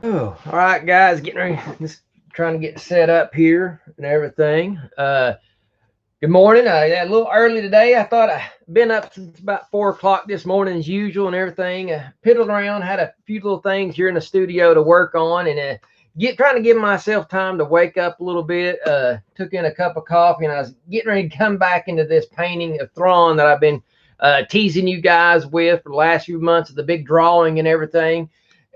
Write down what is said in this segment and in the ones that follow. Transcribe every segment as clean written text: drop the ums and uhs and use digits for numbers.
Oh, all right, guys, getting ready. Just trying to get set up here and everything. Good morning. Yeah, a little early today. I thought I'd been up since about 4 o'clock this morning as usual and everything. Piddled around, had a few little things here in the studio to work on, and get trying to give myself time to wake up a little bit. Took in a cup of coffee, and I was getting ready to come back into this painting of Thrawn that I've been teasing you guys with for the last few months of the big drawing and everything.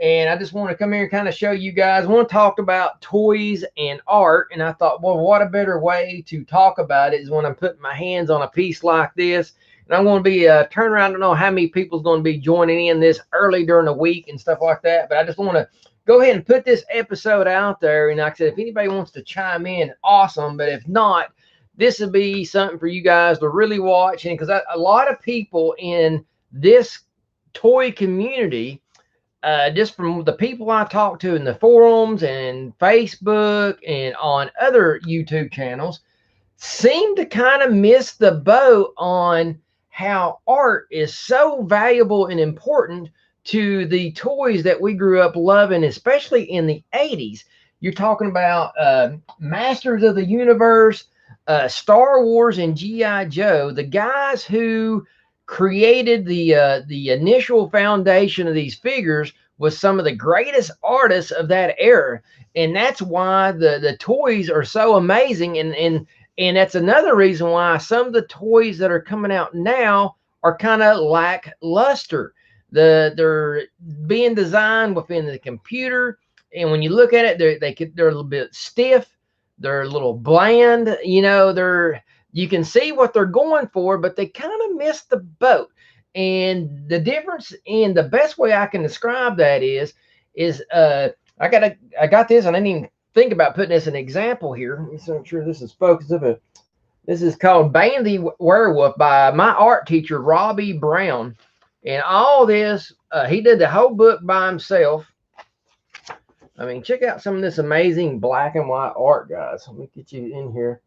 And I just want to come here and kind of show you guys. I want to talk about toys and art. And I thought, well, what a better way to talk about it is when I'm putting my hands on a piece like this. And I'm going to be turn around. I don't know how many people's going to be joining in this early during the week and stuff like that. But I just want to go ahead and put this episode out there. And like I said, if anybody wants to chime in, awesome. But if not, this would be something for you guys to really watch. And because a lot of people in this toy community, just from the people I talk to in the forums and Facebook and on other YouTube channels, seem to kind of miss the boat on how art is so valuable and important to the toys that we grew up loving, especially in the 80s. You're talking about Masters of the Universe, Star Wars, and G.I. Joe, the guys who created the initial foundation of these figures was some of the greatest artists of that era, and that's why the toys are so amazing. And that's another reason why some of the toys that are coming out now are kind of lackluster. They're being designed within the computer, and when you look at it, they're a little bit stiff. They're a little bland. You can see what they're going for, but they kind of miss the boat. And the difference, and the best way I can describe that is I got this, and I didn't even think about putting this an example here. Let me make sure this is focused of it. This is called Bandy Werewolf by my art teacher Robbie Brown, and all this he did the whole book by himself. I mean, check out some of this amazing black and white art, guys. Let me get you in here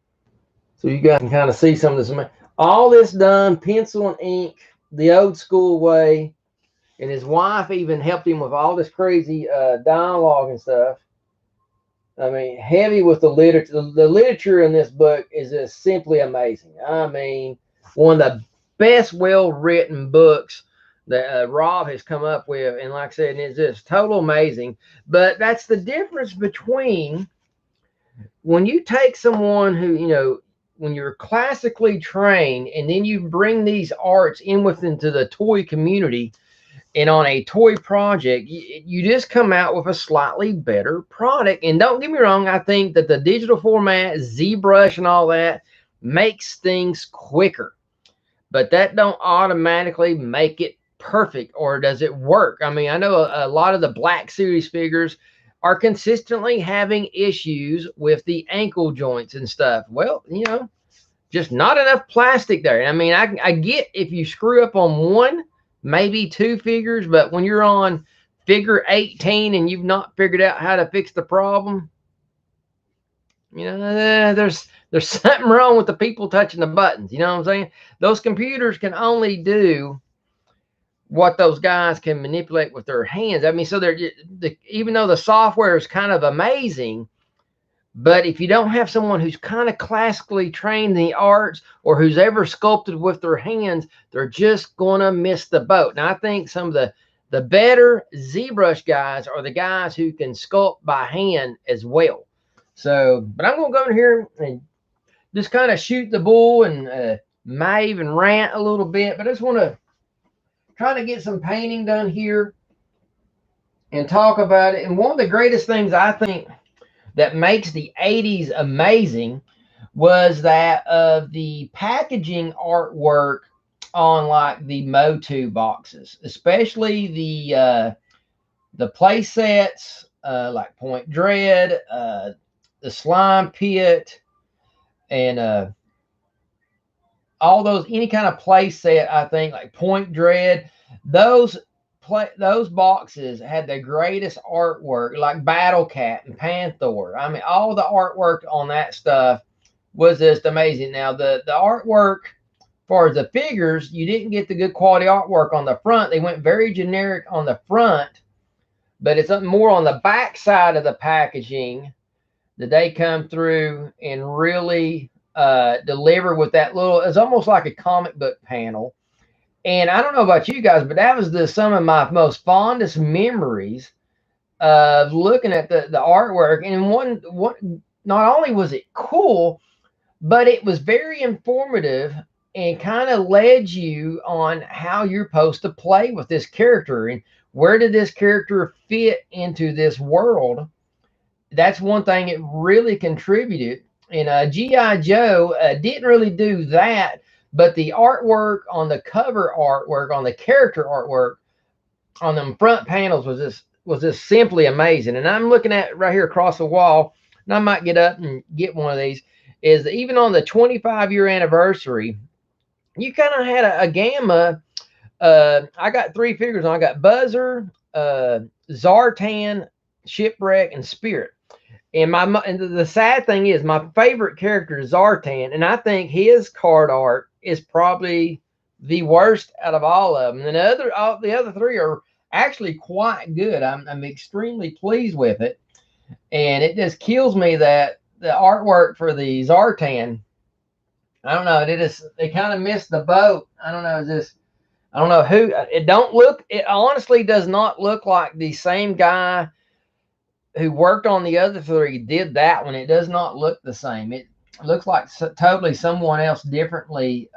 so you guys can kind of see some of this. All this done pencil and ink, the old school way, and his wife even helped him with all this crazy dialogue and stuff. I mean, heavy with the literature. The literature in this book is just simply amazing. I mean, one of the best well-written books that Rob has come up with, and like I said, it's just total amazing. But that's the difference between when you take someone who, when you're classically trained, and then you bring these arts in into the toy community, and on a toy project, you just come out with a slightly better product. And don't get me wrong, I think that the digital format, ZBrush and all that makes things quicker, but that don't automatically make it perfect, or does it work? I mean, I know a lot of the Black Series figures are consistently having issues with the ankle joints and stuff. Well, just not enough plastic there. I mean, I get if you screw up on one, maybe two figures, but when you're on figure 18 and you've not figured out how to fix the problem, there's something wrong with the people touching the buttons. You know what I'm saying? Those computers can only do what those guys can manipulate with their hands. I mean, so even though the software is kind of amazing, but if you don't have someone who's kind of classically trained in the arts, or who's ever sculpted with their hands, they're just going to miss the boat. And I think some of the better ZBrush guys are the guys who can sculpt by hand as well. So, but I'm going to go in here and just kind of shoot the bull and may even rant a little bit. But I just want to try to get some painting done here and talk about it. And one of the greatest things I think that makes the 80s amazing was that of the packaging artwork on like the Motu boxes, especially the play sets like Point Dread, the Slime Pit, and all those, any kind of play set, I think like Point Dread, those boxes had the greatest artwork, like Battle Cat and Panther. I mean, all the artwork on that stuff was just amazing. Now, the artwork, as far as the figures, you didn't get the good quality artwork on the front. They went very generic on the front but it's more on the back side of the packaging that they come through and really deliver with that little. It's almost like a comic book panel. And I don't know about you guys, but that was some of my most fondest memories of looking at the artwork. And one, not only was it cool, but it was very informative and kind of led you on how you're supposed to play with this character and where did this character fit into this world. That's one thing it really contributed. And GI Joe didn't really do that, but the artwork on the cover artwork, on the character artwork, on them front panels was just simply amazing. And I'm looking at right here across the wall, and I might get up and get one of these. Is even on the 25-year anniversary, you kind of had a gamma. I got 3 figures on. I got Buzzer, Zartan, Shipwreck, and Spirit. And the sad thing is, my favorite character is Zartan, and I think his card art is probably the worst out of all of them. And the other 3 are actually quite good. I'm extremely pleased with it, and it just kills me that the artwork for the Zartan, I don't know, they kind of missed the boat. I don't know, I don't know who. It honestly does not look like the same guy who worked on the other 3 did that one. It does not look the same. It looks like totally someone else differently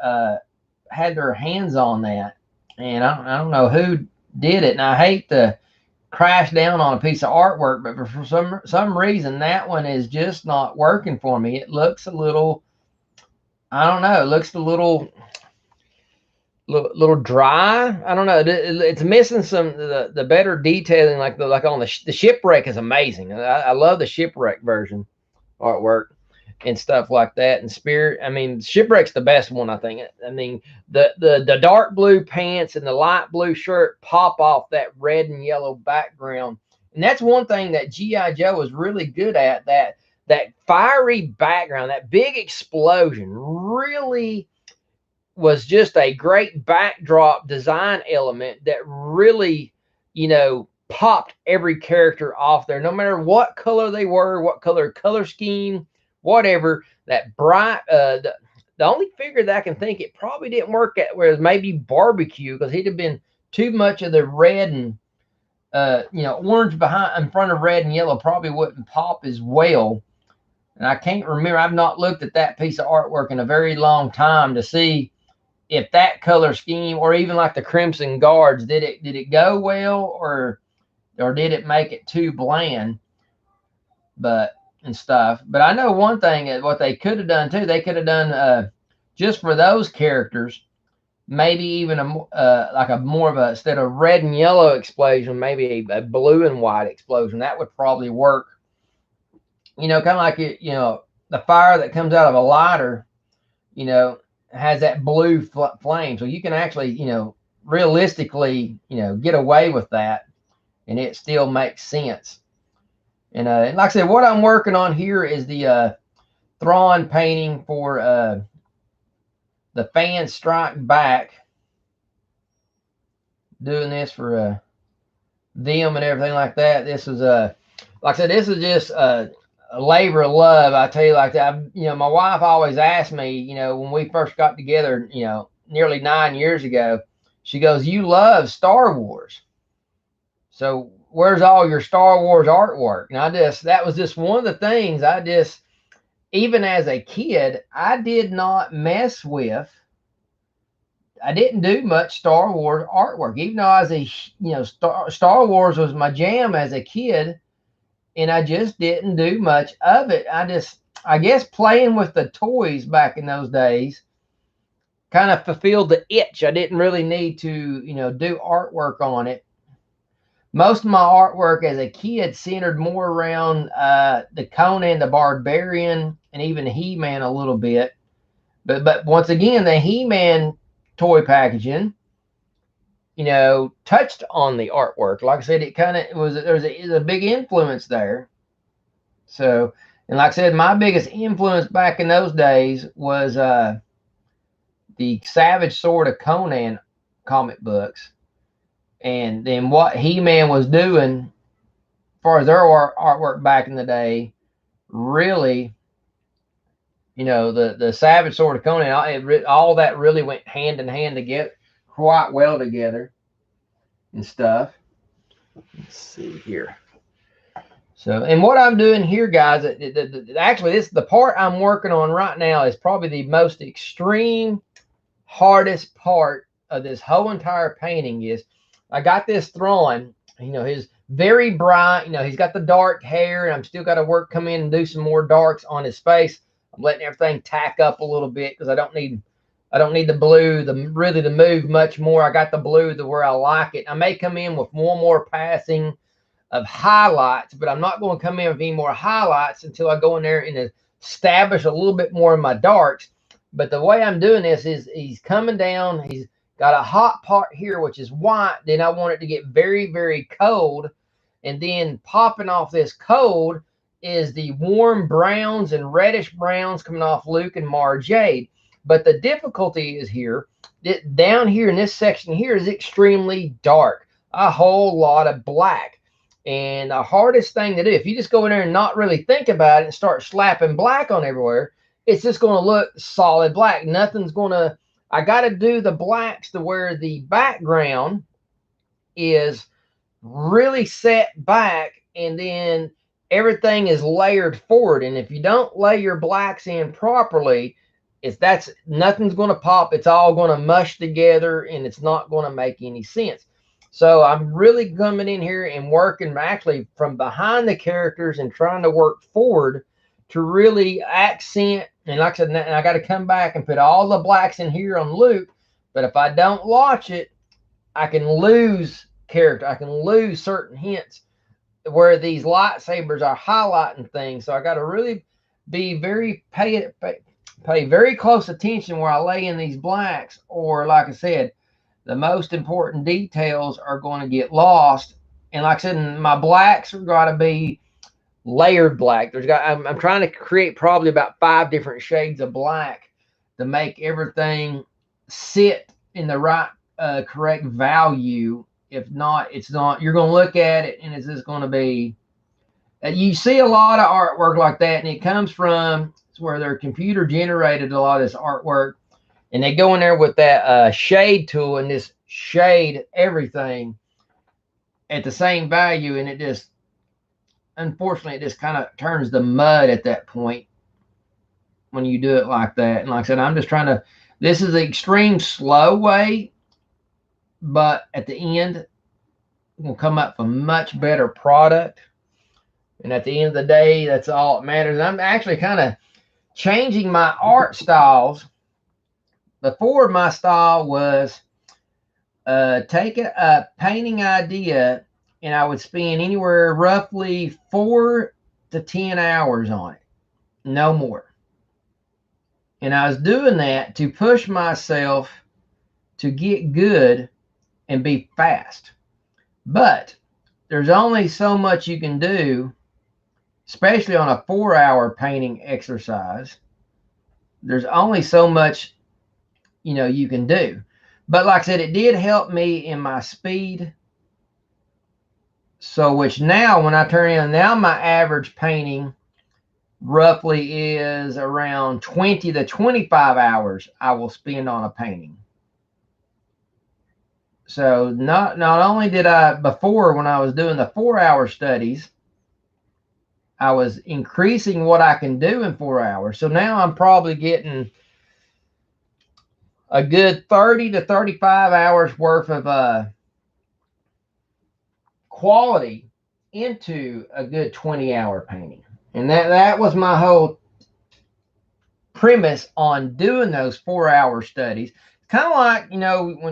had their hands on that, and I don't know who did it. And I hate to crash down on a piece of artwork, but for some reason that one is just not working for me. It looks a little, I don't know, it looks a little dry. I don't know. It's missing some the better detailing, like on the Shipwreck is amazing. I love the Shipwreck version artwork and stuff like that. And Spirit, I mean, Shipwreck's the best one, I think. I mean, the dark blue pants and the light blue shirt pop off that red and yellow background. And that's one thing that GI Joe was really good at, that fiery background, that big explosion really was just a great backdrop design element that really, popped every character off there, no matter what color they were, what color scheme, whatever. That bright, the only figure that I can think it probably didn't work at was maybe Barbecue, because he'd have been too much of the red and orange behind in front of red and yellow, probably wouldn't pop as well. And I can't remember. I've not looked at that piece of artwork in a very long time to see if that color scheme, or even like the Crimson Guards, did it go well, or did it make it too bland, and stuff. But I know one thing, what they could have done too, they could have done just for those characters, maybe even like a more of a, instead of red and yellow explosion, maybe a blue and white explosion. That would probably work. Kind of like the fire that comes out of a lighter, has that blue flame, so you can actually realistically get away with that, and it still makes sense. And like I said, what I'm working on here is the Thrawn painting for the Fan Strike Back. Doing this for them and everything like that. This is like I said, this is just a labor of love. I tell you like that. My wife always asked me, when we first got together, nearly 9 years ago, she goes, "You love Star Wars, so where's all your Star Wars artwork?" And that was just one of the things even as a kid, I did not mess with. I didn't do much Star Wars artwork, even though I was Star Wars was my jam as a kid. And I just didn't do much of it. I guess playing with the toys back in those days kind of fulfilled the itch. I didn't really need to, do artwork on it. Most of my artwork as a kid centered more around the Conan the Barbarian and even He-Man a little bit. But once again, the He-Man toy packaging, touched on the artwork. Like I said, it kind of there's a big influence there. So, and like I said, my biggest influence back in those days was the Savage Sword of Conan comic books, and then what He-Man was doing far as their artwork back in the day, really, you know, the Savage Sword of Conan, all that really went hand in hand together, quite well together and stuff. Let's see here. So, and what I'm doing here, guys, actually, the part I'm working on right now is probably the most extreme, hardest part of this whole entire painting. Is I got this Thrawn, you know, his very bright, you know, he's got the dark hair, and I'm still got to come in and do some more darks on his face. I'm letting everything tack up a little bit because I don't need the blue really to move much more. I got the blue to where I like it. I may come in with one more passing of highlights, but I'm not going to come in with any more highlights until I go in there and establish a little bit more of my darks. But the way I'm doing this is he's coming down. He's got a hot part here, which is white. Then I want it to get very, very cold. And then popping off this cold is the warm browns and reddish browns coming off Luke and Mara Jade. But the difficulty is here, down here in this section here is extremely dark. A whole lot of black. And the hardest thing to do, if you just go in there and not really think about it and start slapping black on everywhere, it's just going to look solid black. Nothing's going to, I got to do the blacks to where the background is really set back and then everything is layered forward. And if you don't lay your blacks in properly, nothing's going to pop. It's all going to mush together and it's not going to make any sense. So I'm really coming in here and working actually from behind the characters and trying to work forward to really accent. And like I said, and I got to come back and put all the blacks in here on Luke. But if I don't watch it, I can lose character. I can lose certain hints where these lightsabers are highlighting things. So I got to really be pay very close attention where I lay in these blacks, or like I said, the most important details are going to get lost. And like I said, my blacks are going to be layered black. I'm trying to create probably about 5 different shades of black to make everything sit in the right correct value. If not, it's not. You're going to look at it and it's just going to be. You see a lot of artwork like that, and it comes from where their computer generated a lot of this artwork. And they go in there with that shade tool and just shade everything at the same value. And it just, unfortunately, it just kind of turns to mud at that point when you do it like that. And like I said, I'm just trying to, this is an extreme slow way, but at the end, we'll come up with a much better product. And at the end of the day, that's all that matters. And I'm actually kind of changing my art styles. Before, my style was take a painting idea and I would spend anywhere roughly 4 to 10 hours on it, no more. And I was doing that to push myself to get good and be fast. But there's only so much you can do, especially on a 4-hour painting exercise. There's only so much you can do. But like I said, it did help me in my speed. So which now when I turn in, now my average painting roughly is around 20 to 25 hours I will spend on a painting. So not only did I, before when I was doing the 4-hour studies, I was increasing what I can do in 4 hours. So now I'm probably getting a good 30 to 35 hours worth of quality into a good 20-hour painting. And that was my whole premise on doing those 4-hour studies. Kind of like, when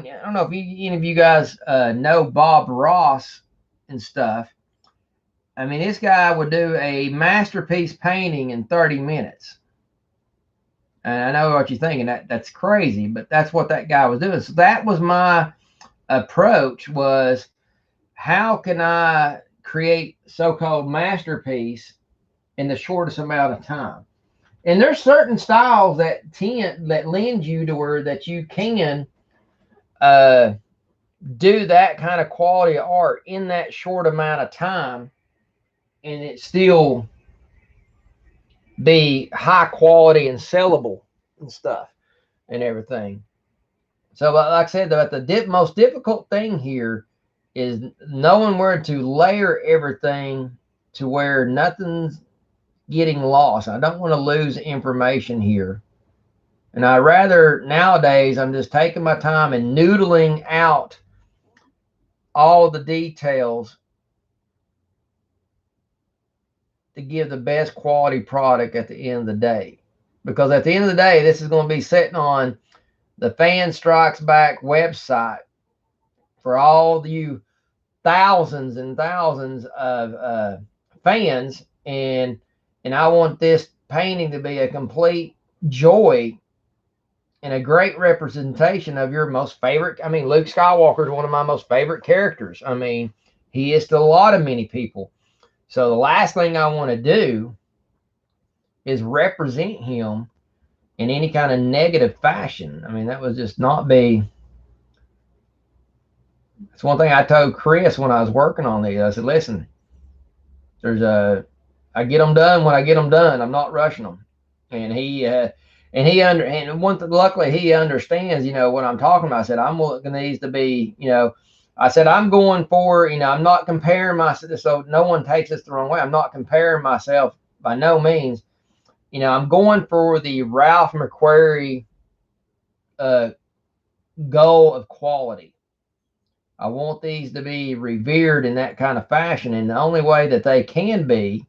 I don't know if any of you guys know Bob Ross and stuff. I mean, this guy would do a masterpiece painting in 30 minutes. And I know what you're thinking, that's crazy, but that's what that guy was doing. So that was my approach, was how can I create so-called masterpiece in the shortest amount of time? And there's certain styles that lend you to where that you can do that kind of quality of art in that short amount of time and it still be high quality and sellable and stuff and everything. So, like I said, the most difficult thing here is knowing where to layer everything to where nothing's getting lost. I don't want to lose information here. And I rather nowadays I'm just taking my time and noodling out all the details to give the best quality product at the end of the day. Because at the end of the day, this is going to be sitting on the Fan Strikes Back website for all you thousands and thousands of fans, and I want this painting to be a complete joy and a great representation of your most favorite. I mean, Luke Skywalker is one of my most favorite characters. I mean, he is to a lot of many people. So the last thing I want to do is represent him in any kind of negative fashion. I mean, that would just not be. That's one thing I told Chris when I was working on these. I said, listen, I get them done when I get them done. I'm not rushing them. And luckily he understands, what I'm talking about. I said, I'm looking these to be, I said, I'm going for, I'm not comparing myself. So no one takes this the wrong way. I'm not comparing myself by no means. I'm going for the Ralph McQuarrie goal of quality. I want these to be revered in that kind of fashion. And the only way that they can be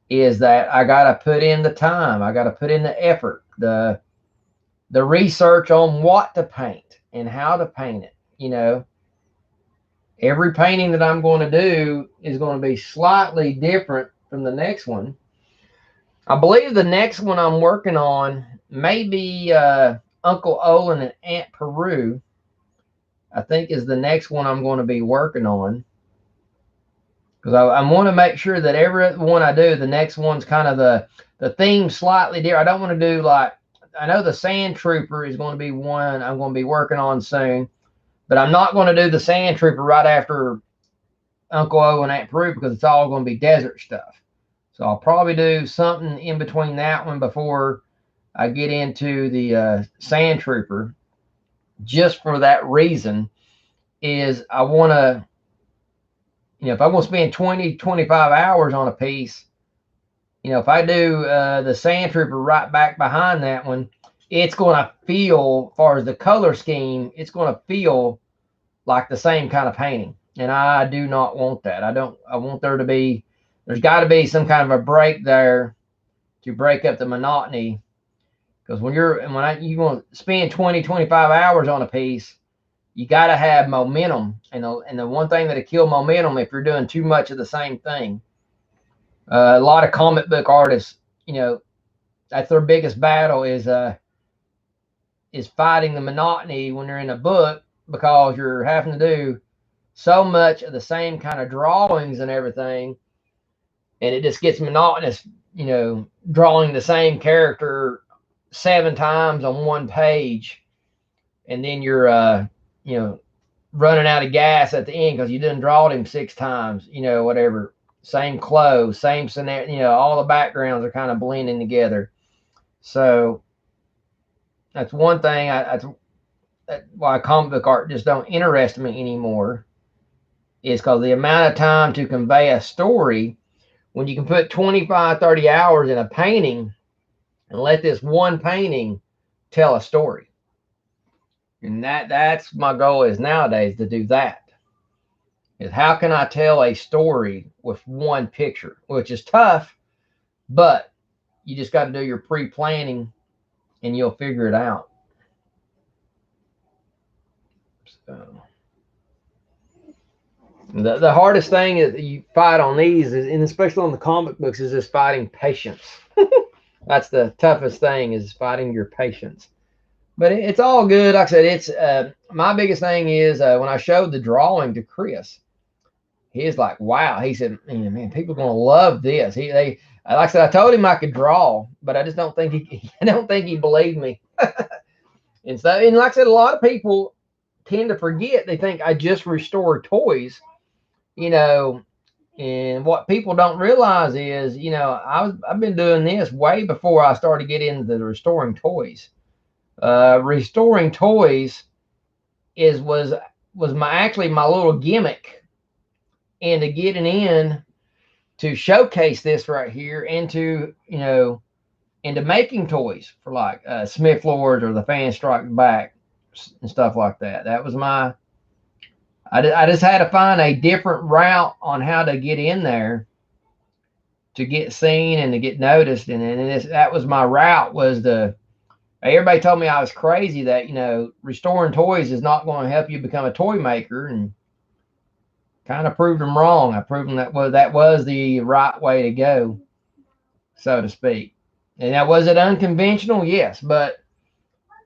is that I got to put in the time. I got to put in the effort, the research on what to paint and how to paint it. Every painting that I'm going to do is going to be slightly different from the next one. I believe the next one I'm working on may be Uncle Olin and Aunt Peru. I think is the next one I'm going to be working on. Because I want to make sure that every one I do, the next one's kind of the theme slightly different. I don't want to do like, I know the Sand Trooper is going to be one I'm going to be working on soon. But I'm not going to do the Sand Trooper right after Uncle O and Aunt Peru because it's all going to be desert stuff. So I'll probably do something in between that one before I get into the Sand Trooper. Just for that reason is I want to, if I'm going to spend 20, 25 hours on a piece, if I do the Sand Trooper right back behind that one, it's going to feel, as far as the color scheme, it's going to feel like the same kind of painting. And I do not want that. I want there's got to be some kind of a break there to break up the monotony. Because when you're going to spend 20, 25 hours on a piece, you got to have momentum. And the one thing that'll kill momentum if you're doing too much of the same thing. A lot of comic book artists, that's their biggest battle is fighting the monotony when they're in a book, because you're having to do so much of the same kind of drawings and everything, and it just gets monotonous, drawing the same character 7 times on one page, and then you're running out of gas at the end because you didn't draw him 6 times, whatever, same clothes, same scenario, all the backgrounds are kind of blending together. So that's one thing that's why comic book art just don't interest me anymore, is because the amount of time to convey a story, when you can put 25, 30 hours in a painting and let this one painting tell a story. And that's my goal is nowadays, to do that. Is how can I tell a story with one picture, which is tough, but you just got to do your pre-planning and you'll figure it out. So the hardest thing that you fight on these is, and especially on the comic books, is just fighting patience. That's the toughest thing, is fighting your patience. But it's all good. Like I said, it's my biggest thing is when I showed the drawing to Chris, he's like, "Wow!" He said, "Man, people are gonna love this." Like I said, I told him I could draw, but I just don't think he believed me. And like I said, a lot of people tend to forget. They think I just restore toys, And what people don't realize is, you know, I've been doing this way before I started getting into the restoring toys. Restoring toys was my actually my little gimmick into getting in to showcase this right here into, you know, into making toys for like Smith Lords or the Fan Strike Back and stuff like that. That was my I just had to find a different route on how to get in there to get seen and to get noticed. And that was my route, was the everybody told me I was crazy, that, you know, restoring toys is not going to help you become a toy maker, and kind of proved them wrong. I proved them that was the right way to go, so to speak. And that was it unconventional, yes, but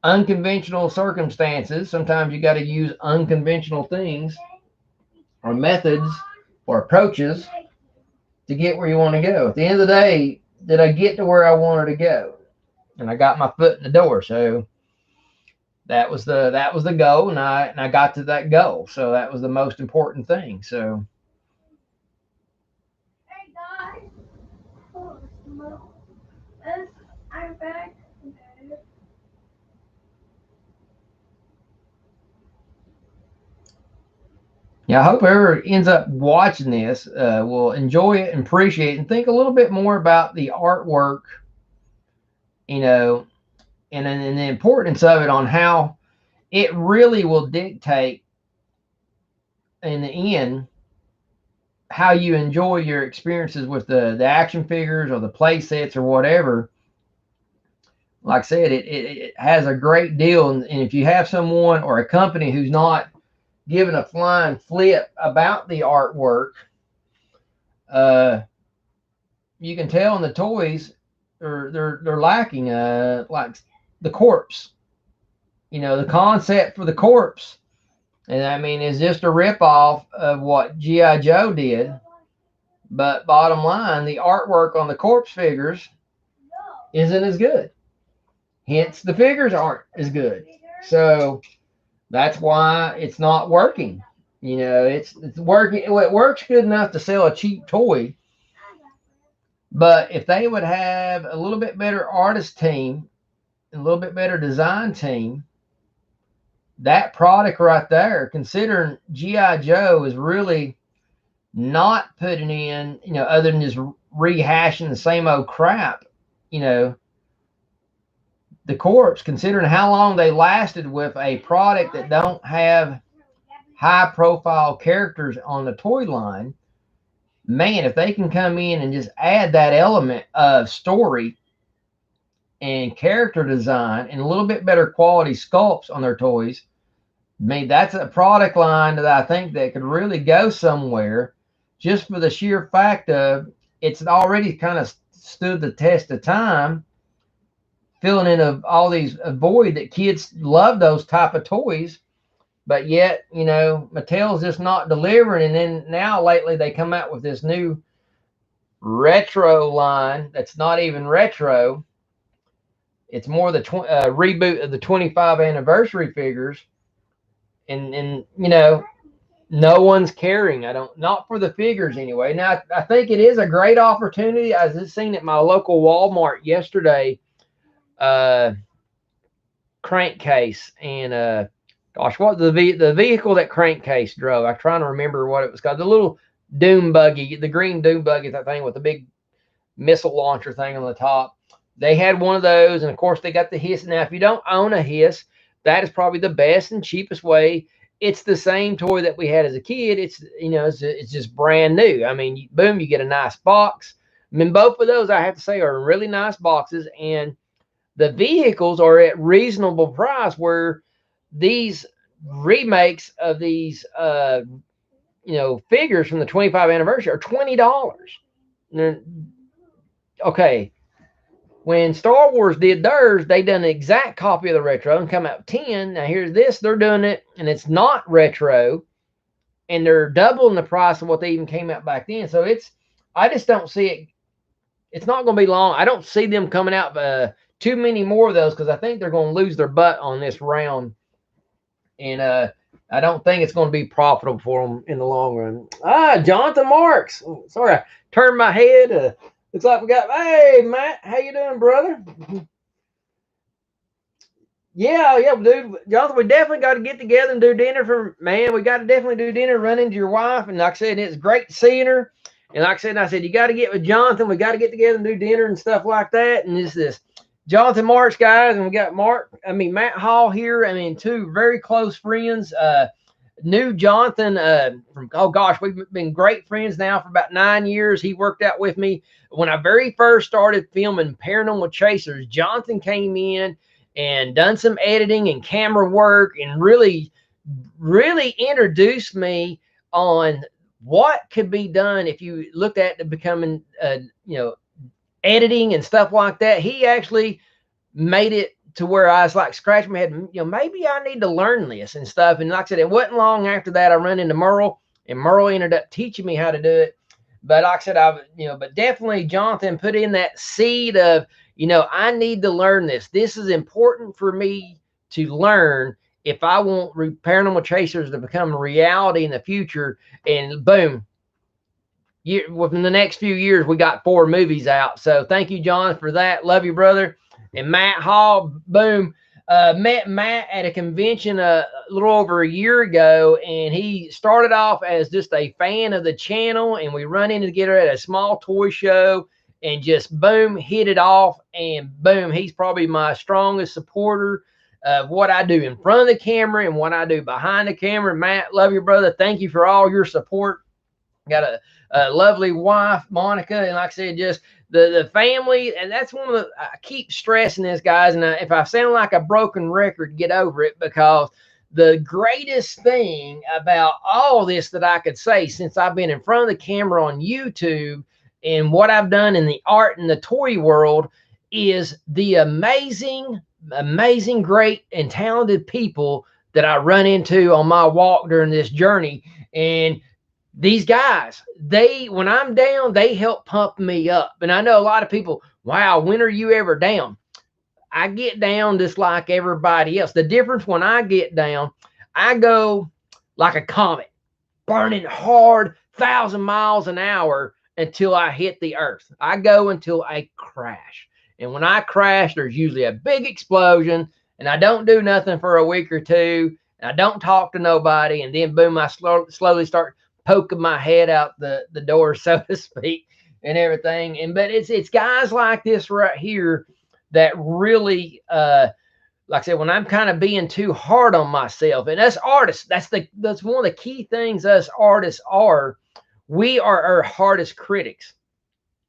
unconventional circumstances, sometimes you got to use unconventional things or methods or approaches to get where you want to go. At the end of the day, did I get to where I wanted to go? And I got my foot in the door. So that was the goal, and I got to that goal. So that was the most important thing. So Hey guys, I'm back. yeah, I hope whoever ends up watching this will enjoy it and appreciate it, and think a little bit more about the artwork, you know, and the importance of it, on how it really will dictate in the end how you enjoy your experiences with the action figures or the play sets or whatever. Like I said, it has a great deal. And if you have someone or a company who's not giving a flying flip about the artwork, uh, you can tell in the toys they're lacking, like the corpse. You know, the concept for the corpse, and I mean, it's just a ripoff of what GI Joe did. But bottom line, the artwork on the corpse figures isn't as good. Hence, the figures aren't as good. So that's why it's not working. You know, it's working. It works good enough to sell a cheap toy. But if they would have a little bit better artist team, a little bit better design team, that product right there, considering GI Joe is really not putting in, you know, other than just rehashing the same old crap, you know, the corpse, considering how long they lasted with a product that don't have high profile characters on the toy line, man, if they can come in and just add that element of story and character design and a little bit better quality sculpts on their toys, I mean, that's a product line that I think that could really go somewhere, just for the sheer fact of it's already kind of stood the test of time, filling in of all these a void that kids love those type of toys, but yet, you know, Mattel's just not delivering. And then now lately they come out with this new retro line that's not even retro. It's more the reboot of the 25 anniversary figures, and you know, no one's caring. I don't, not for the figures anyway. Now I think it is a great opportunity. I was seen at my local Walmart yesterday, crankcase, and gosh, what the vehicle that crankcase drove? I'm trying to remember what it was called. The little doom buggy, the green doom buggy, that thing with the big missile launcher thing on the top. They had one of those, and of course they got the hiss. Now, if you don't own a hiss, that is probably the best and cheapest way. It's the same toy that we had as a kid. It's, you know, it's just brand new. I mean, boom, you get a nice box. I mean, both of those, I have to say, are really nice boxes, and the vehicles are at reasonable price, where these remakes of these you know, figures from the 25 anniversary are $20. Okay, when Star Wars did theirs, they done an exact copy of the retro and come out 10. Now here's this, they're doing it and it's not retro, and they're doubling the price of what they even came out back then. So it's, I just don't see it. It's not going to be long. I don't see them coming out too many more of those, because I think they're going to lose their butt on this round. And I don't think it's going to be profitable for them in the long run. Jonathan Marks. Sorry, I turned my head. Looks like we got. Hey, Matt, how you doing, brother? Yeah, dude, Jonathan, we definitely got to get together and do dinner for man. We got to definitely do dinner, run into your wife, and like I said, it's great seeing her. And like I said, you got to get with Jonathan. We got to get together and do dinner and stuff like that. And this Jonathan Marks, guys, and we got Matt Hall here. I mean, two very close friends. Knew Jonathan from, oh gosh, we've been great friends now for about 9 years. He worked out with me when I very first started filming Paranormal Chasers. Jonathan came in and done some editing and camera work and really introduced me on what could be done if you looked at the becoming editing and stuff like that. He actually made it to where I was like scratching my head, maybe I need to learn this and stuff. And like I said, it wasn't long after that I run into Merle, and Merle ended up teaching me how to do it. But like I said, but definitely Jonathan put in that seed of, I need to learn this. This is important for me to learn if I want Paranormal Chasers to become a reality in the future. And boom, within the next few years, we got 4 movies out. So thank you, John, for that. Love you, brother. And Matt Hall, boom. Met Matt at a convention a little over a year ago, and he started off as just a fan of the channel, and we run in together at a small toy show and just boom, hit it off, and boom, he's probably my strongest supporter of what I do in front of the camera and what I do behind the camera. Matt, love you, brother. Thank you for all your support. Got a lovely wife, Monica, and like I said, just the family. And that's one of the, I keep stressing this, guys, and if I sound like a broken record, get over it, because the greatest thing about all this that I could say since I've been in front of the camera on YouTube and what I've done in the art and the toy world is the amazing, great and talented people that I run into on my walk during this journey. And these guys, when I'm down, they help pump me up. And I know a lot of people, wow, when are you ever down? I get down just like everybody else. The difference, when I get down, I go like a comet, burning hard, 1,000 miles an hour until I hit the earth. I go until I crash. And when I crash, there's usually a big explosion, and I don't do nothing for a week or two, and I don't talk to nobody, and then boom, I slowly start poking my head out the door, so to speak, and everything. But it's guys like this right here that really, like I said, when I'm kind of being too hard on myself, and us artists, that's one of the key things us artists are. We are our hardest critics.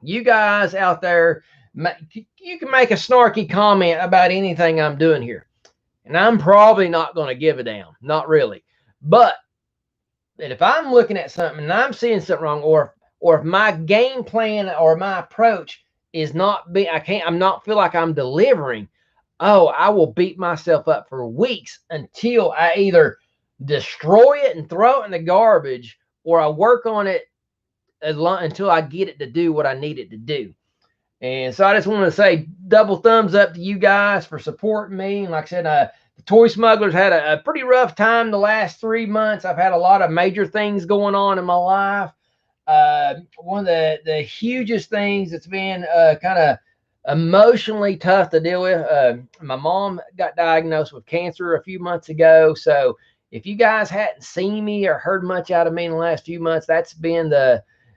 You guys out there, you can make a snarky comment about anything I'm doing here, and I'm probably not going to give a damn, not really. But that if I'm looking at something and I'm seeing something wrong, or if my game plan or my approach is not I'm not feel like I'm delivering, I will beat myself up for weeks until I either destroy it and throw it in the garbage, or I work on it until I get it to do what I need it to do. And so I just want to say double thumbs up to you guys for supporting me. And like I said, the Toy Smugglers had a pretty rough time the last 3 months. I've had a lot of major things going on in my life. One of the hugest things that's been kind of emotionally tough to deal with. My mom got diagnosed with cancer a few months ago. So if you guys hadn't seen me or heard much out of me in the last few months, that's been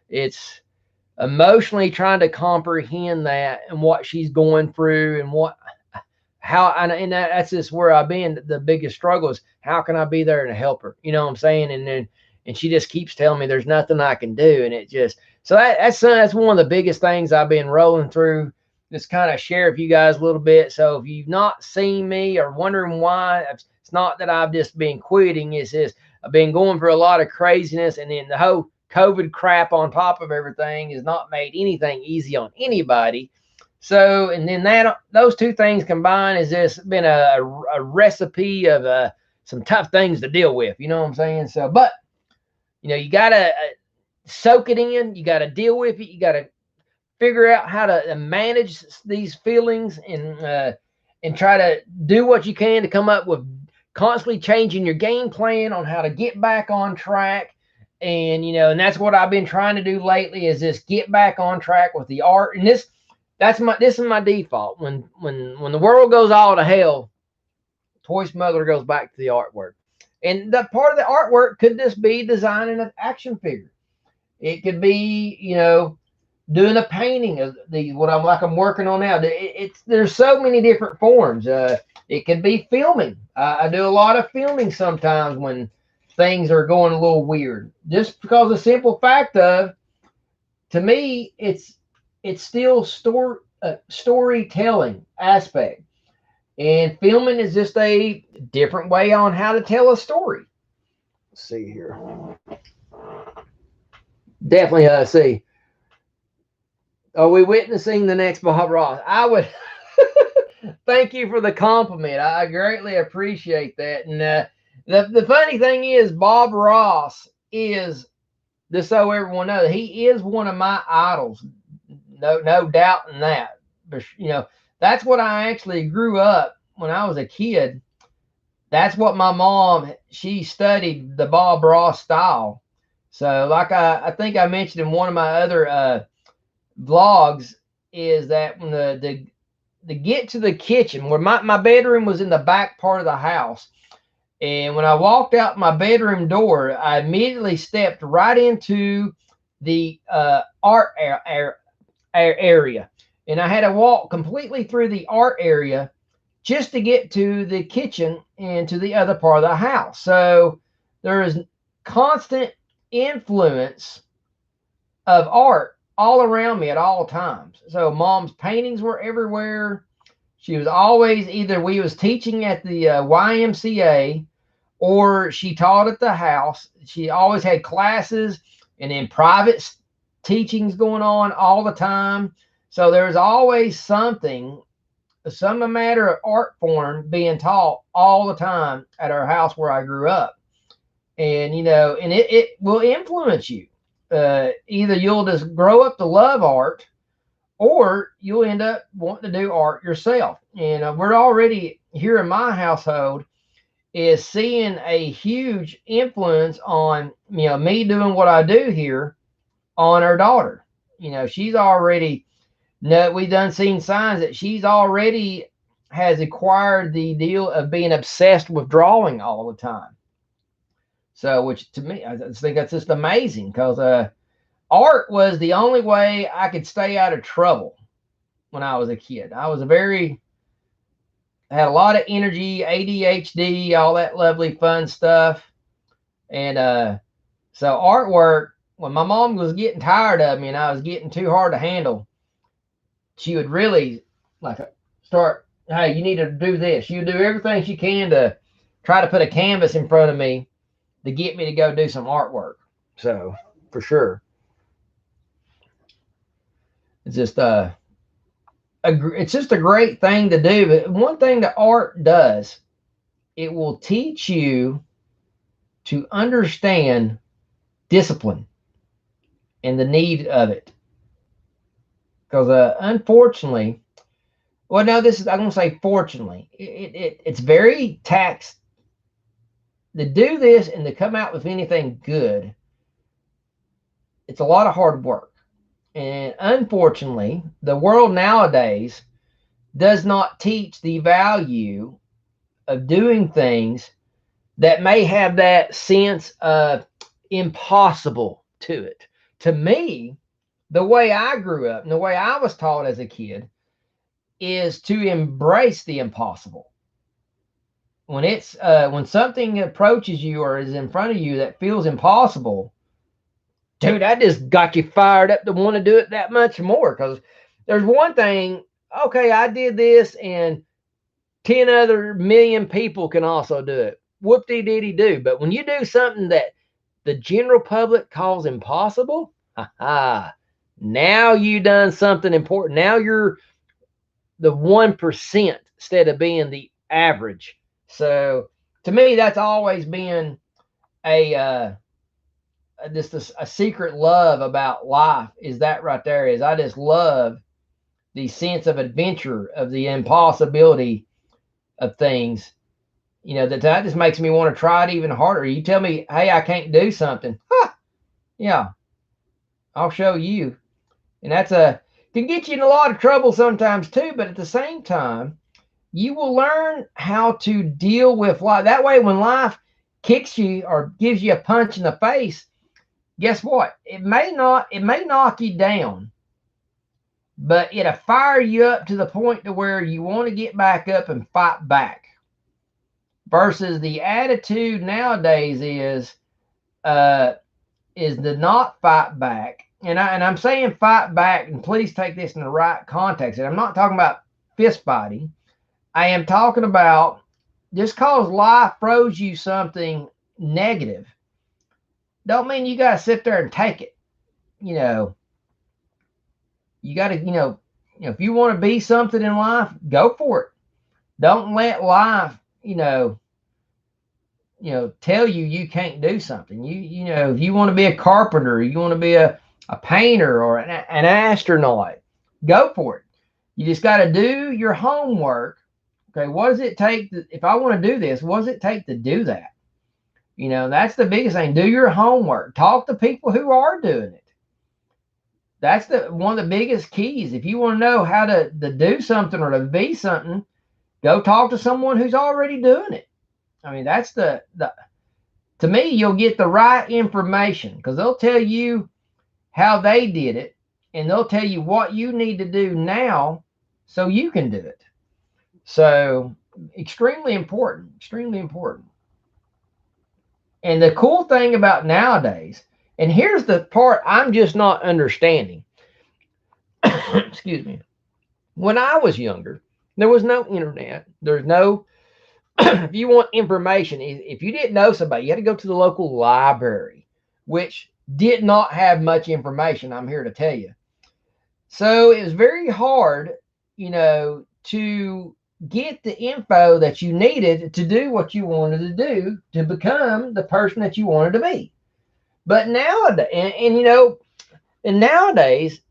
it's emotionally trying to comprehend that and what she's going through and that's just where I've been. The biggest struggle is, how can I be there and help her? You know what I'm saying? And she just keeps telling me there's nothing I can do. And it just, so that's one of the biggest things I've been rolling through. Just kind of share with you guys a little bit. So if you've not seen me or wondering why, it's not that I've just been quitting. It's just I've been going through a lot of craziness, and then the whole COVID crap on top of everything has not made anything easy on anybody. So, and then those two things combined has just been a recipe of some tough things to deal with. You know what I'm saying? So, but you gotta soak it in. You gotta deal with it. You gotta figure out how to manage these feelings and try to do what you can to come up with constantly changing your game plan on how to get back on track. And and that's what I've been trying to do lately, is just get back on track with the art. And this is my default. When the world goes all to hell, Toy Smuggler goes back to the artwork. And the part of the artwork could just be designing an action figure. It could be, doing a painting of what I'm working on now. There's so many different forms. It could be filming. I do a lot of filming sometimes when things are going a little weird. Just because the simple fact of, to me, it's still storytelling aspect. And filming is just a different way on how to tell a story. Let's see here. Definitely see. Are we witnessing the next Bob Ross? I would thank you for the compliment. I greatly appreciate that. And the funny thing is, Bob Ross is, just so everyone knows, he is one of my idols. No doubt in that. But that's what I actually grew up when I was a kid. That's what my mom, she studied the Bob Ross style. So like I think I mentioned in one of my other vlogs, is that when the get to the kitchen, where my bedroom was in the back part of the house. And when I walked out my bedroom door, I immediately stepped right into the art area. And I had to walk completely through the art area just to get to the kitchen and to the other part of the house. So there is constant influence of art all around me at all times. So mom's paintings were everywhere. She was always, either we was teaching at the YMCA, or she taught at the house. She always had classes and then private teachings going on all the time. So there's always some matter of art form being taught all the time at our house where I grew up. And, and it will influence you. Either you'll just grow up to love art, or you'll end up wanting to do art yourself. And we're already here in my household is seeing a huge influence on, me doing what I do here on our daughter. She's already, we done seen signs that she's already has acquired the deal of being obsessed with drawing all the time. So, which to me, I just think that's just amazing, because art was the only way I could stay out of trouble when I was a kid. I had a lot of energy, ADHD, all that lovely fun stuff. And so artwork, when my mom was getting tired of me and I was getting too hard to handle, she would really start, hey, you need to do this. She would do everything she can to try to put a canvas in front of me to get me to go do some artwork. So for sure. It's just it's just a great thing to do. But one thing that art does, it will teach you to understand discipline and the need of it. Because unfortunately, well, no, I'm going to say fortunately, it's very taxed to do this and to come out with anything good. It's a lot of hard work. And unfortunately, the world nowadays does not teach the value of doing things that may have that sense of impossible to it. To me, the way I grew up and the way I was taught as a kid is to embrace the impossible. When something approaches you or is in front of you that feels impossible, dude, that just got you fired up to want to do it that much more. Because there's one thing, okay, I did this and 10 other million people can also do it. Whoop-de-diddy-do. But when you do something that the general public calls impossible, now you done something important. Now you're the 1% instead of being the average. So to me, that's always been just a secret love about life, is that right there. Is I just love the sense of adventure, of the impossibility of things. that just makes me want to try it even harder. You tell me, hey, I can't do something. Yeah, I'll show you. And can get you in a lot of trouble sometimes too, but at the same time, you will learn how to deal with life. That way, when life kicks you or gives you a punch in the face, guess what? It may knock you down, but it'll fire you up to the point to where you want to get back up and fight back. Versus the attitude nowadays is to not fight back. And I'm saying fight back, and please take this in the right context. And I'm not talking about fist fighting. I am talking about just cause life throws you something negative, don't mean you gotta sit there and take it. You gotta, if you want to be something in life, go for it. Don't let life, tell you can't do something. If you want to be a carpenter, you want to be a painter or an astronaut, go for it. You just got to do your homework. Okay, what does it take if I want to do this? What does it take to do that? That's the biggest thing. Do your homework. Talk to people who are doing it. That's one of the biggest keys. If you want to know how to do something or to be something, go talk to someone who's already doing it. I mean, that's to me, you'll get the right information because they'll tell you how they did it, and they'll tell you what you need to do now so you can do it. So extremely important, extremely important. And the cool thing about nowadays, and here's the part I'm just not understanding. Excuse me. When I was younger, there was no internet. There's no, if you want information, if you didn't know somebody, you had to go to the local library, which did not have much information, I'm here to tell you. So it was very hard, to get the info that you needed to do what you wanted to do to become the person that you wanted to be. But nowadays, and nowadays,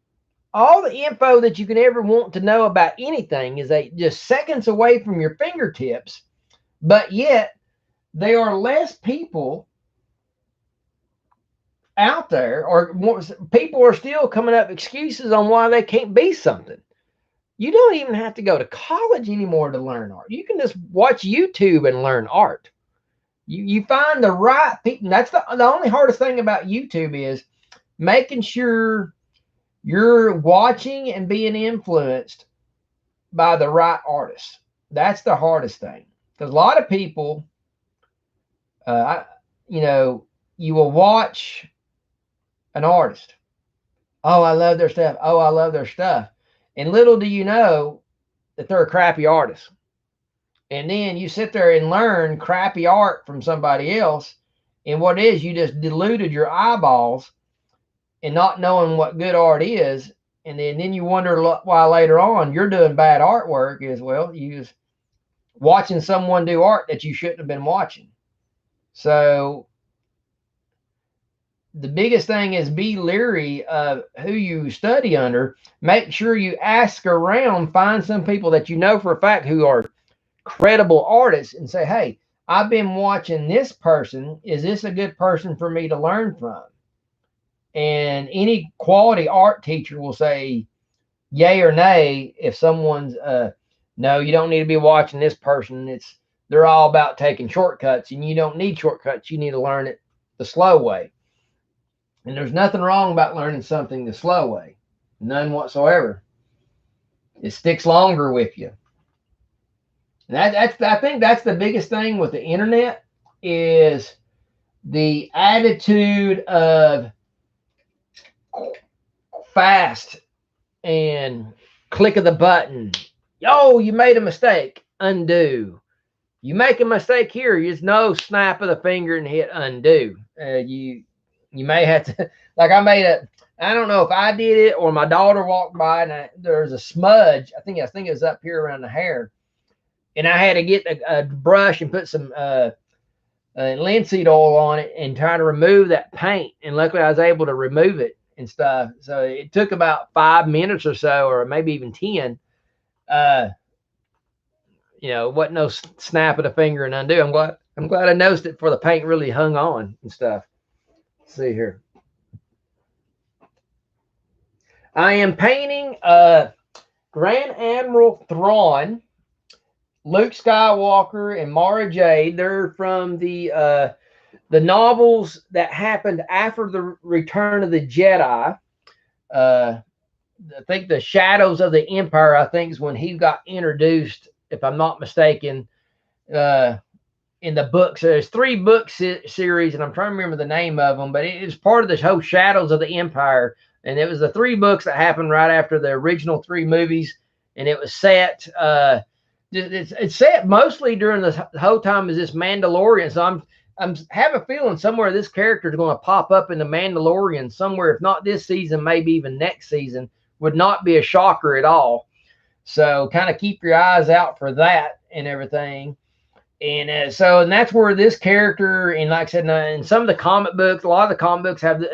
all the info that you can ever want to know about anything is just seconds away from your fingertips. But yet, there are less people out there, or more, people are still coming up with excuses on why they can't be something. You don't even have to go to college anymore to learn art. You can just watch YouTube and learn art. You find the right people. That's the only hardest thing about YouTube is making sure you're watching and being influenced by the right artists. That's the hardest thing. Because a lot of people, you will watch an artist. Oh, I love their stuff. Oh, I love their stuff. And little do you know that they're a crappy artist. And then you sit there and learn crappy art from somebody else. And what it is, you just diluted your eyeballs and not knowing what good art is. And then you wonder why later on you're doing bad artwork as well. You was watching someone do art that you shouldn't have been watching. So the biggest thing is be leery of who you study under. Make sure you ask around, find some people that you know for a fact who are credible artists and say, hey, I've been watching this person. Is this a good person for me to learn from? And any quality art teacher will say yay or nay if someone's, no, you don't need to be watching this person. They're all about taking shortcuts, and you don't need shortcuts. You need to learn it the slow way. And there's nothing wrong about learning something the slow way. None whatsoever. It sticks longer with you. And I think that's the biggest thing with the internet is the attitude of fast and click of the button. Yo, you made a mistake. Undo. You make a mistake here, there's no snap of the finger and hit undo. You may have to, like I don't know if I did it or my daughter walked by and there's a smudge. I think it was up here around the hair. And I had to get a brush and put some linseed oil on it and try to remove that paint. And luckily I was able to remove it and stuff. So it took about 5 minutes or so, or maybe even 10. you know, it wasn't no snap of the finger and undo. I'm glad I noticed it before the paint really hung on and stuff. Let's see here. I am painting Grand Admiral Thrawn, Luke Skywalker, and Mara Jade. They're from the novels that happened after the Return of the Jedi. I think the Shadows of the Empire, I think, is when he got introduced, if I'm not mistaken, in the books. So there's 3 book series, and I'm trying to remember the name of them, but it was part of this whole Shadows of the Empire. And it was the 3 books that happened right after the original 3 movies. And it was set, it's set mostly during the whole time as this Mandalorian. So I'm have a feeling somewhere this character is going to pop up in the Mandalorian somewhere, if not this season, maybe even next season. Would not be a shocker at all. So kind of keep your eyes out for that and everything. And and that's where this character, and like I said, in some of the comic books, a lot of the comic books have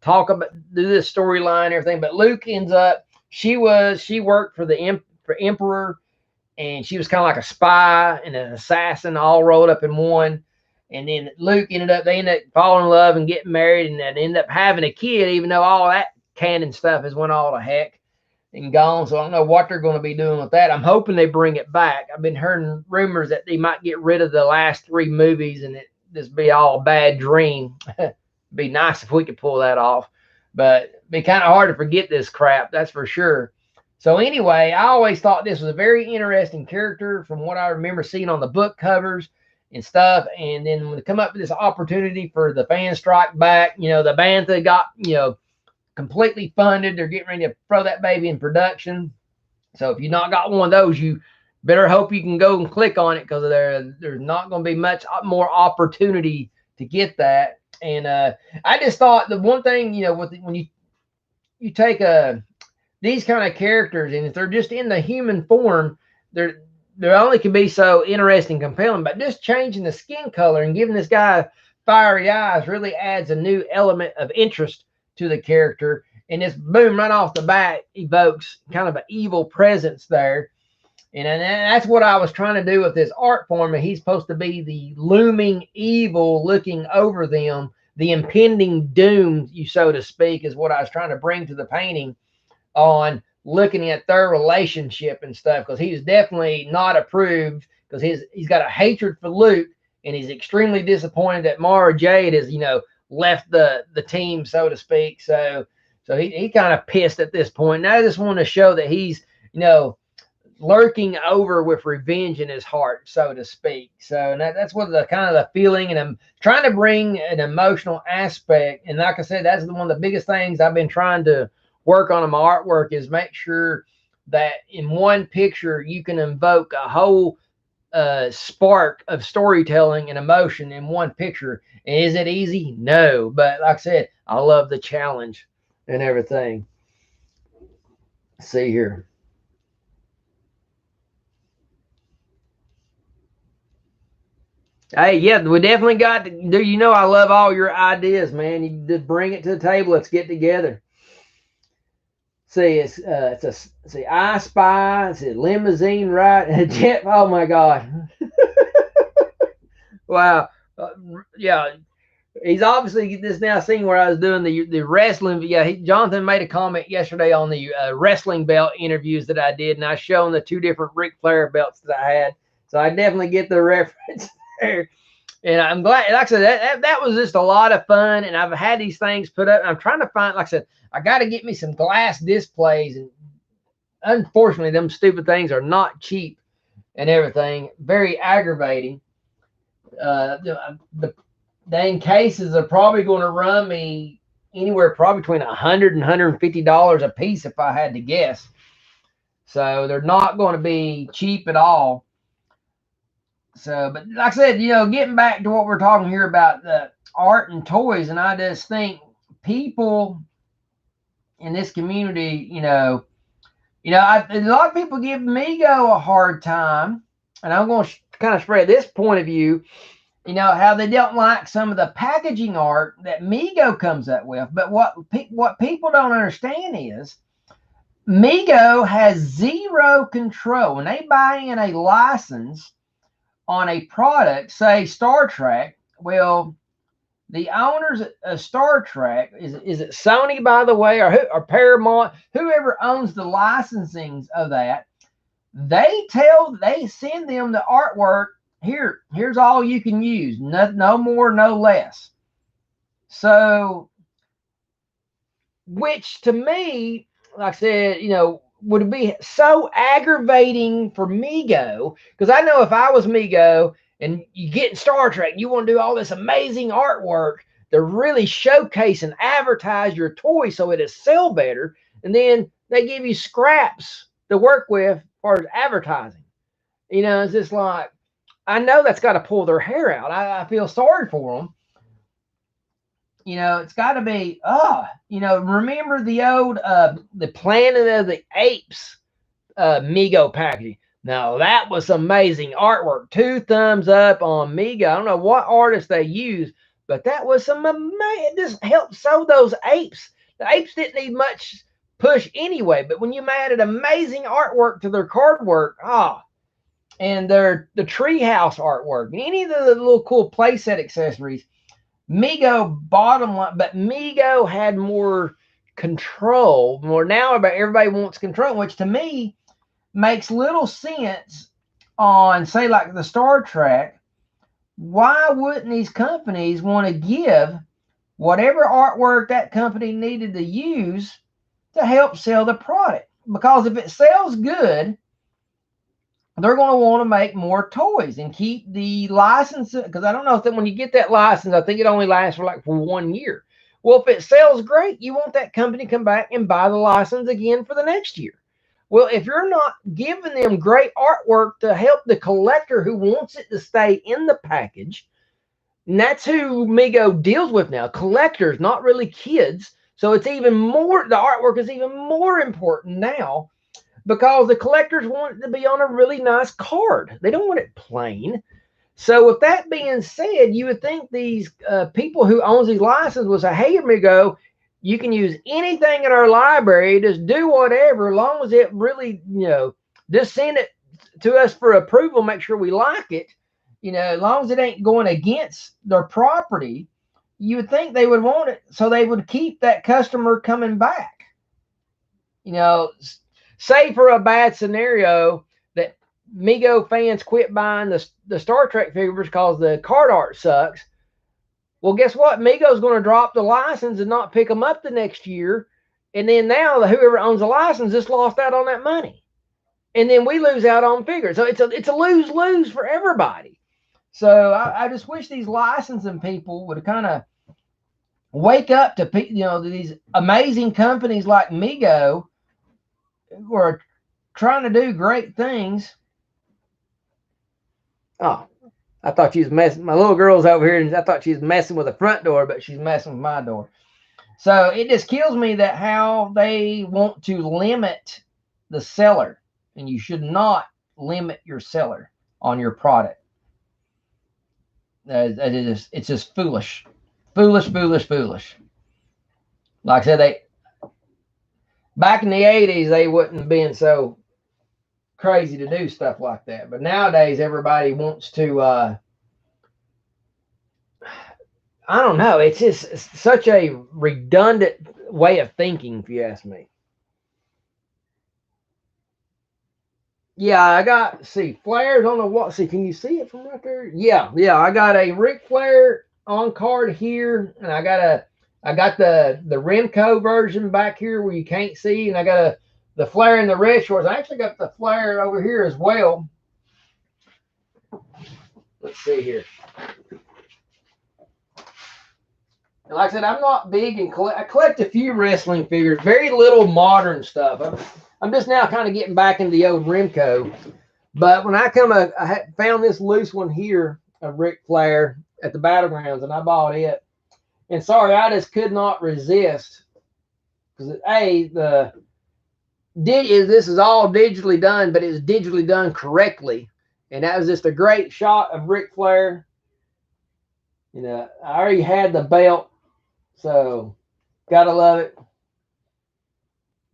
talk about, do this storyline and everything. But Luke ends up, she worked for the Emperor, and she was kind of like a spy and an assassin all rolled up in one. And then they ended up falling in love and getting married, and then ended up having a kid, even though all that canon stuff has went all to heck and gone. So I don't know what they're going to be doing with that. I'm hoping they bring it back. I've been hearing rumors that they might get rid of the last 3 movies and it just be all a bad dream. Be nice if we could pull that off, but it'd be kind of hard to forget this crap, that's for sure. So anyway, I always thought this was a very interesting character from what I remember seeing on the book covers and stuff. And then when they come up with this opportunity for the Fan Strike Back, you know, the Bantha got, you know, completely funded. They're getting ready to throw that baby in production. So if you not got one of those, you better hope you can go and click on it, because there's not going to be much more opportunity to get that. And I just thought the one thing, you know, when you take these kind of characters, and if they're just in the human form, they're only can be so interesting, compelling. But just changing the skin color and giving this guy fiery eyes really adds a new element of interest to the character. And this boom right off the bat evokes kind of an evil presence there. And that's what I was trying to do with this art form. And he's supposed to be the looming evil looking over them, the impending doom, so to speak, is what I was trying to bring to the painting on looking at their relationship and stuff. Because he's definitely not approved, because he's got a hatred for Luke, and he's extremely disappointed that Mara Jade has, you know, left the team, so to speak. So he kind of pissed at this point. And I just want to show that he's, you know, lurking over with revenge in his heart, so to speak. So that's what the kind of the feeling, and I'm trying to bring an emotional aspect. And like I said, that's one of the biggest things I've been trying to work on in my artwork, is make sure that in one picture you can invoke a whole spark of storytelling and emotion in one picture. And is it easy? No, but like I said, I love the challenge and everything. Let's see here. Hey, yeah, we definitely got to do. You know, I love all your ideas, man. You just bring it to the table. Let's get together. See, it's I Spy. It's a limousine ride. Jet. Oh my God! Wow. Yeah, he's obviously this now seeing where I was doing the wrestling. Yeah, Jonathan made a comment yesterday on the wrestling belt interviews that I did, and I shown the 2 different Ric Flair belts that I had. So I definitely get the reference there. And I'm glad, like I said, that was just a lot of fun. And I've had these things put up. And I'm trying to find, like I said, I got to get me some glass displays. And unfortunately, them stupid things are not cheap and everything. Very aggravating. The dang cases are probably going to run me anywhere probably between $100 and $150 a piece if I had to guess. So they're not going to be cheap at all. So, but like I said, you know, getting back to what we're talking here about the art and toys, and I just think people in this community, a lot of people give Mego a hard time, and I'm going to kind of spread this point of view, how they don't like some of the packaging art that Mego comes up with. But what people don't understand is Mego has zero control. When they buy in a license on a product, say Star Trek, well, the owners of Star Trek, is it Sony, by the way, or Paramount, whoever owns the licensings of that, they send them the artwork. Here's all you can use. No more, no less. So, which to me, like I said, would be so aggravating for Mego, because I know if I was Mego and you get in Star Trek and you want to do all this amazing artwork to really showcase and advertise your toy so it'll sell better, and then they give you scraps to work with for advertising. It's just like, I know that's got to pull their hair out. I feel sorry for them. It's got to be, remember the old, the Planet of the Apes Mego packaging. Now, that was amazing artwork. 2 thumbs up on Mego. I don't know what artist they used, but that was some amazing. It just helped sew those apes. The apes didn't need much push anyway, but when you added amazing artwork to their card work, and the treehouse artwork, any of the little cool playset accessories, Mego bottom line, but Mego had more control. More now, everybody wants control, which to me makes little sense on, say, like the Star Trek. Why wouldn't these companies want to give whatever artwork that company needed to use to help sell the product? Because if it sells good, they're going to want to make more toys and keep the license. Because I don't know if that when you get that license, I think it only lasts for 1 year. Well, if it sells great, you want that company to come back and buy the license again for the next year. Well, if you're not giving them great artwork to help the collector who wants it to stay in the package, and that's who Mego deals with now, collectors, not really kids. So it's even more, the artwork is even more important now, because the collectors want it to be on a really nice card. They don't want it plain. So with that being said, you would think these people who owns these licenses will say, hey, Mego, you can use anything in our library, just do whatever, as long as it really, just send it to us for approval, make sure we like it, as long as it ain't going against their property. You would think they would want it, so they would keep that customer coming back. Say for a bad scenario that Mego fans quit buying the Star Trek figures because the card art sucks. Well, guess what? Mego's going to drop the license and not pick them up the next year. And then now whoever owns the license just lost out on that money. And then we lose out on figures. So it's a lose-lose for everybody. So I just wish these licensing people would kind of wake up to, these amazing companies like Mego who are trying to do great things. Oh, I thought she was messing. My little girl's over here, and I thought she was messing with the front door, but she's messing with my door. So it just kills me that how they want to limit the seller, and you should not limit your seller on your product. It's just foolish. Foolish. Like I said, back in the 80s, they wouldn't have been so crazy to do stuff like that. But nowadays, everybody wants to, I don't know. It's such a redundant way of thinking, if you ask me. Yeah, I got, Flair's on the wall. Can you see it from right there? Yeah, I got a Ric Flair on card here, and I got the Remco version back here where you can't see, and I got the Flair in the red shorts. I actually got the Flair over here as well. Let's see here. And like I said, I'm not big in I collect a few wrestling figures, very little modern stuff. I'm just now kind of getting back into the old Remco. But when I found this loose one here of Ric Flair at the Battlegrounds, and I bought it. And sorry, I just could not resist, because this is all digitally done, but it's digitally done correctly, and that was just a great shot of Ric Flair. I already had the belt, so gotta love it.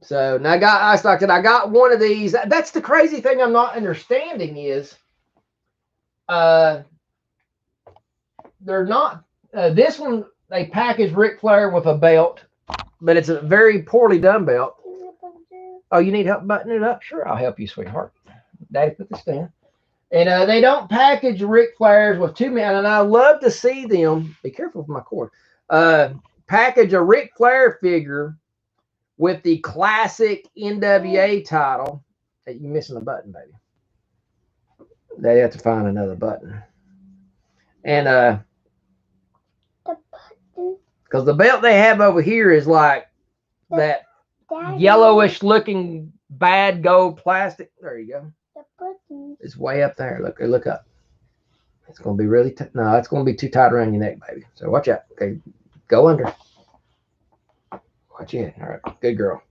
So now I said I got one of these. That's the crazy thing I'm not understanding is they're not this one they packaged Ric Flair with a belt, but it's a very poorly done belt. Oh, you need help buttoning it up? Sure, I'll help you, sweetheart. Daddy put this down. And they don't package Ric Flairs with two men, and I love to see them. Be careful with my cord. Package a Ric Flair figure with the classic NWA title. Hey, you're missing a button, baby. They have to find another button. And because the belt they have over here is like that yellowish looking bad gold plastic. There you go. It's way up there. Look up. It's gonna be really no, it's gonna be too tight around your neck, baby. So watch out. Okay, go under. Watch it. All right, good girl.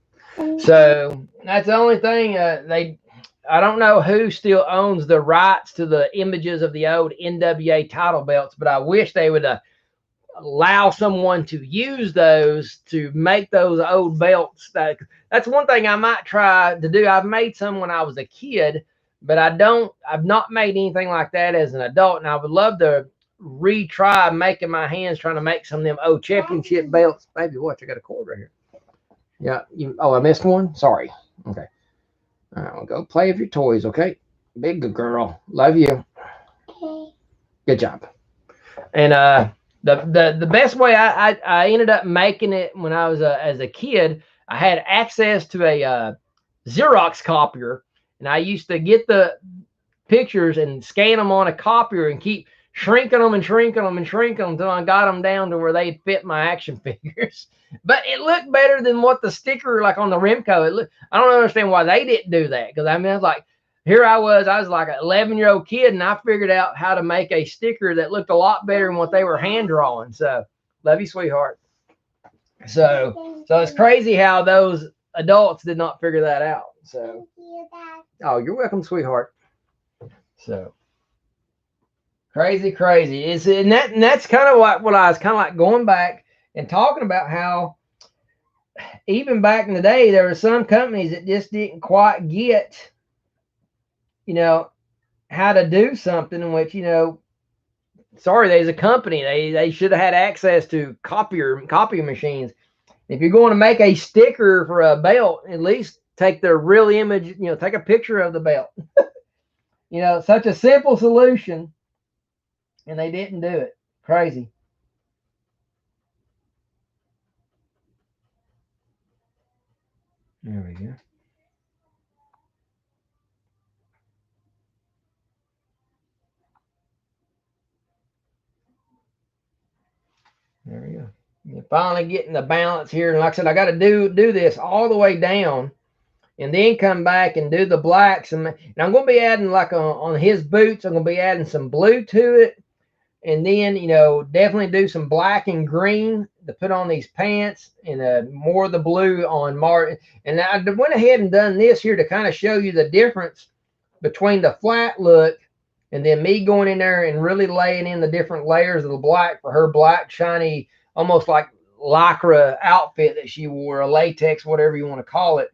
So that's the only thing I don't know who still owns the rights to the images of the old NWA title belts, but I wish they would allow someone to use those to make those old belts. That's one thing I might try to do. I've made some when I was a kid, but I've not made anything like that as an adult, and I would love to retry making my hands trying to make some of them old championship belts. Baby, watch, I got a cord right here. Yeah, I missed one? Sorry. Okay. All right, well, go play with your toys, okay? Big good girl. Love you. okay. Good job. And the best way I ended up making it when I was as a kid, I had access to a Xerox copier, and I used to get the pictures and scan them on a copier and keep shrinking them and shrinking them and shrinking them until I got them down to where they'd fit my action figures. But it looked better than what the sticker like on the Remco. I don't understand why they didn't do that, because I mean, I was like, here I was like an 11-year-old kid, and I figured out how to make a sticker that looked a lot better than what they were hand drawing. So love you, sweetheart. So it's crazy how those adults did not figure that out. So oh, you're welcome, sweetheart. So crazy. And that's kind of what I was kind of like going back and talking about, how even back in the day there were some companies that just didn't quite get, how to do something in which, sorry, there's a company, they should have had access to copy machines. If you're going to make a sticker for a belt, at least take the real image, take a picture of the belt. Such a simple solution, and they didn't do it. Crazy. There we go. There we go. You're finally getting the balance here. And like I said, I got to do this all the way down and then come back and do the blacks. And I'm going to be adding, like on his boots, I'm going to be adding some blue to it. And then, definitely do some black and green to put on these pants, and more of the blue on Martin. And I went ahead and done this here to kind of show you the difference between the flat look and then me going in there and really laying in the different layers of the black for her black, shiny, almost like lycra outfit that she wore, a latex, whatever you want to call it,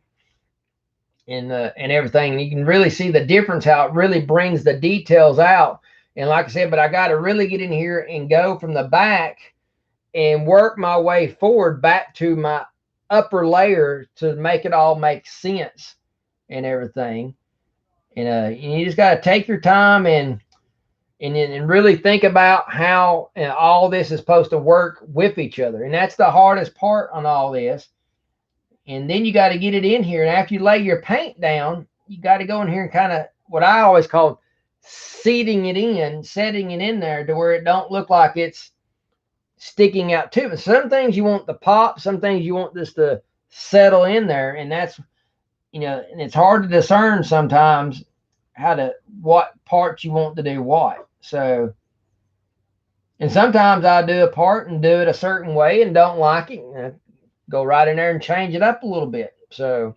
and everything. And you can really see the difference, how it really brings the details out. And like I said, but I got to really get in here and go from the back and work my way forward back to my upper layer to make it all make sense and everything. And you just got to take your time and really think about how all this is supposed to work with each other. And that's the hardest part on all this. And then you got to get it in here. And after you lay your paint down, you got to go in here and kind of, what I always call setting it in there to where it don't look like it's sticking out too. But some things you want to pop, some things you want this to settle in there. And that's, and it's hard to discern sometimes what parts you want to do what. So, and sometimes I do a part and do it a certain way and don't like it, and I go right in there and change it up a little bit. So,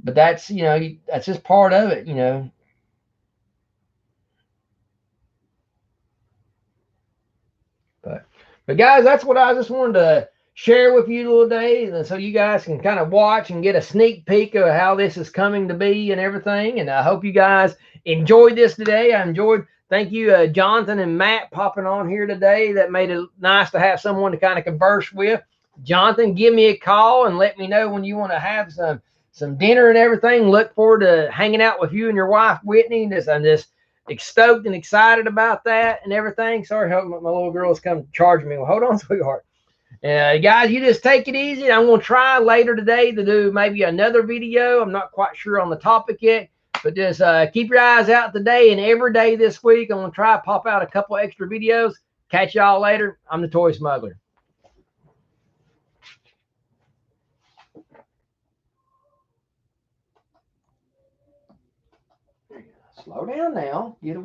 but that's, that's just part of it, But guys, that's what I just wanted to share with you today, and so you guys can kind of watch and get a sneak peek of how this is coming to be and everything. And I hope you guys enjoyed this today. I enjoyed. Thank you, Jonathan and Matt, popping on here today. That made it nice to have someone to kind of converse with. Jonathan, give me a call and let me know when you want to have some dinner and everything. Look forward to hanging out with you and your wife, Whitney. I'm just stoked and excited about that and everything. Sorry, my little girl's come charging me. Well, hold on, sweetheart. Guys, you just take it easy. I'm going to try later today to do maybe another video. I'm not quite sure on the topic yet, but just keep your eyes out today and every day this week. I'm going to try to pop out a couple extra videos. Catch y'all later. I'm the Toy Smuggler. Slow down now. Get away.